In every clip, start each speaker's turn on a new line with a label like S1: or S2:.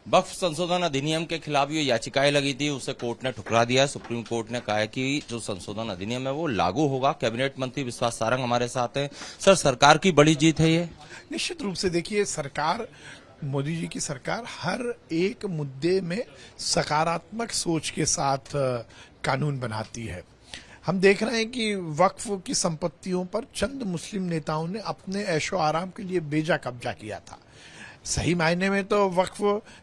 S1: वक्फ संशोधन अधिनियम के खिलाफ जो याचिकाएं लगी थी उसे कोर्ट ने ठुकरा दिया। सुप्रीम कोर्ट ने कहा है कि जो संशोधन अधिनियम है वो लागू होगा। कैबिनेट मंत्री विश्वास सारंग हमारे साथ हैं। सर, सरकार की बड़ी जीत है ये।
S2: निश्चित रूप से देखिए, सरकार, मोदी जी की सरकार हर एक मुद्दे में सकारात्मक सोच के साथ कानून बनाती है। हम देख रहे हैं कि वक्फ की संपत्तियों पर चंद मुस्लिम नेताओं ने अपने ऐशो आराम के लिए बेजा कब्जा किया था। सही मायने में तो वक्फ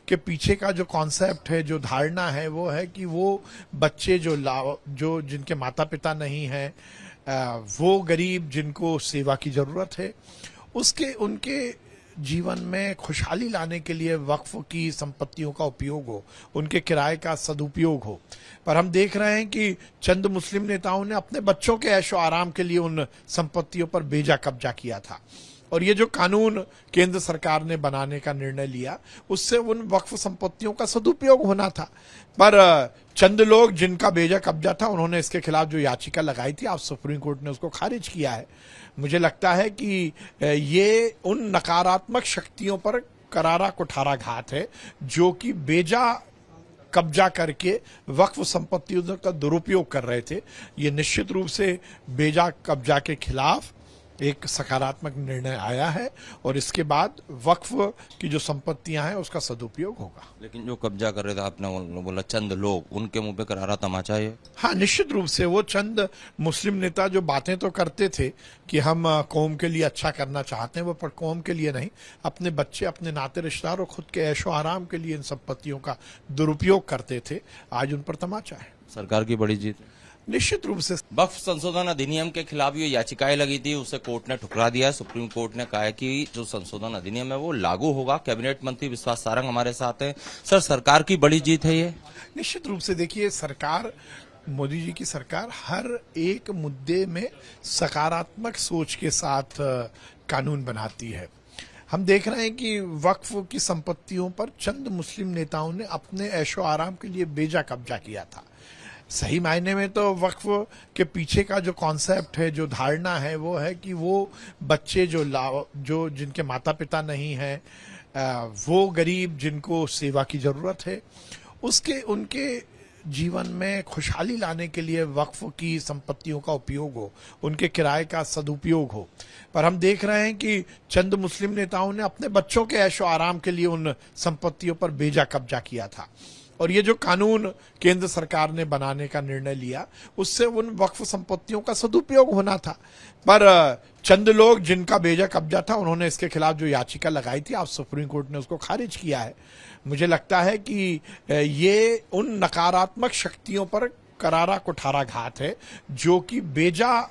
S2: के पीछे का जो कॉन्सेप्ट है, जो धारणा है, वो है कि वो बच्चे जो जिनके माता पिता नहीं हैं, वो गरीब जिनको सेवा की जरूरत है, उनके जीवन में खुशहाली लाने के लिए वक्फ की संपत्तियों का उपयोग हो, उनके किराए का सदुपयोग हो। पर हम देख रहे हैं कि चंद मुस्लिम नेताओं ने अपने बच्चों के ऐशो आराम के लिए उन संपत्तियों पर बेजा कब्जा किया था। और ये जो कानून केंद्र सरकार ने बनाने का निर्णय लिया, उससे उन वक्फ संपत्तियों का सदुपयोग होना था। पर चंद लोग जिनका बेजा कब्जा था, उन्होंने इसके खिलाफ जो याचिका लगाई थी, आज सुप्रीम कोर्ट ने उसको खारिज किया है। मुझे लगता है कि ये उन नकारात्मक शक्तियों पर करारा कुठाराघात है जो कि बेजा कब्जा करके वक्फ संपत्तियों का दुरुपयोग कर रहे थे। ये निश्चित रूप से बेजा कब्जा के खिलाफ एक सकारात्मक निर्णय आया है और इसके बाद वक्फ की जो संपत्तियां हैं उसका सदुपयोग होगा।
S1: लेकिन जो कब्जा कर रहे थे, आपने बोला चंद लोग, उनके मुंह पे करारा तमाचा है।
S2: हाँ, निश्चित रूप से वो चंद मुस्लिम नेता जो बातें तो करते थे कि हम कौम के लिए अच्छा करना चाहते हैं, वो पर कौम के लिए नहीं, अपने बच्चे, अपने नाते रिश्तेदार और खुद के ऐशो आराम के लिए इन संपत्तियों का दुरुपयोग करते थे, आज उन पर तमाचा है।
S1: सरकार की बड़ी जीत।
S2: निश्चित रूप से
S1: वक्फ संशोधन अधिनियम के खिलाफ जो याचिकाएं लगी थी उसे कोर्ट ने ठुकरा दिया। सुप्रीम कोर्ट ने कहा है कि जो संशोधन अधिनियम है वो लागू होगा। कैबिनेट मंत्री विश्वास सारंग हमारे साथ हैं। सर, सरकार की बड़ी जीत है ये।
S2: निश्चित रूप से देखिए, सरकार, मोदी जी की सरकार हर एक मुद्दे में सकारात्मक सोच के साथ कानून बनाती है। हम देख रहे हैं कि वक्फ की संपत्तियों पर चंद मुस्लिम नेताओं ने अपने ऐशो आराम के लिए बेजा कब्जा किया था। सही मायने में तो वक्फ के पीछे का जो कॉन्सेप्ट है, जो धारणा है, वो है कि वो बच्चे जो जिनके माता पिता नहीं हैं, वो गरीब जिनको सेवा की जरूरत है, उनके जीवन में खुशहाली लाने के लिए वक्फ की संपत्तियों का उपयोग हो, उनके किराए का सदुपयोग हो। पर हम देख रहे हैं कि चंद मुस्लिम नेताओं ने अपने बच्चों के ऐशो आराम के लिए उन संपत्तियों पर बेजा कब्जा किया था। और ये जो कानून केंद्र सरकार ने बनाने का निर्णय लिया, उससे उन वक्फ संपत्तियों का सदुपयोग होना था। पर चंद लोग जिनका बेजा कब्जा था, उन्होंने इसके खिलाफ जो याचिका लगाई थी, आज सुप्रीम कोर्ट ने उसको खारिज किया है। मुझे लगता है कि ये उन नकारात्मक शक्तियों पर करारा कुठाराघात है जो कि बेजा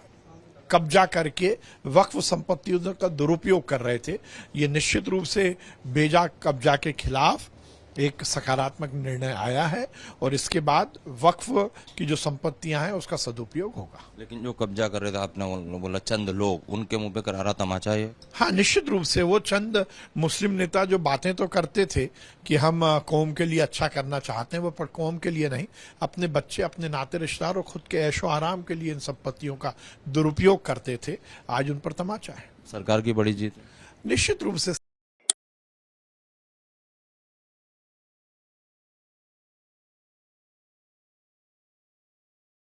S2: कब्जा करके वक्फ संपत्तियों का दुरुपयोग कर रहे थे। ये निश्चित रूप से बेजा कब्जा के खिलाफ एक सकारात्मक निर्णय आया है और इसके बाद वक्फ की जो संपत्तियां हैं उसका सदुपयोग होगा।
S1: लेकिन जो कब्जा कर रहे थे, आपने बोला चंद लोग, उनके मुंह पे करारा तमाचा है।
S2: हाँ, निश्चित रूप से वो चंद मुस्लिम नेता जो बातें तो करते थे कि हम कौम के लिए अच्छा करना चाहते हैं, वो पर कौम के लिए नहीं, अपने बच्चे, अपने नाते रिश्तेदार और खुद के ऐशो आराम के लिए इन संपत्तियों का दुरुपयोग करते थे, आज उन पर तमाचा है।
S1: सरकार की बड़ी जीत।
S2: निश्चित रूप से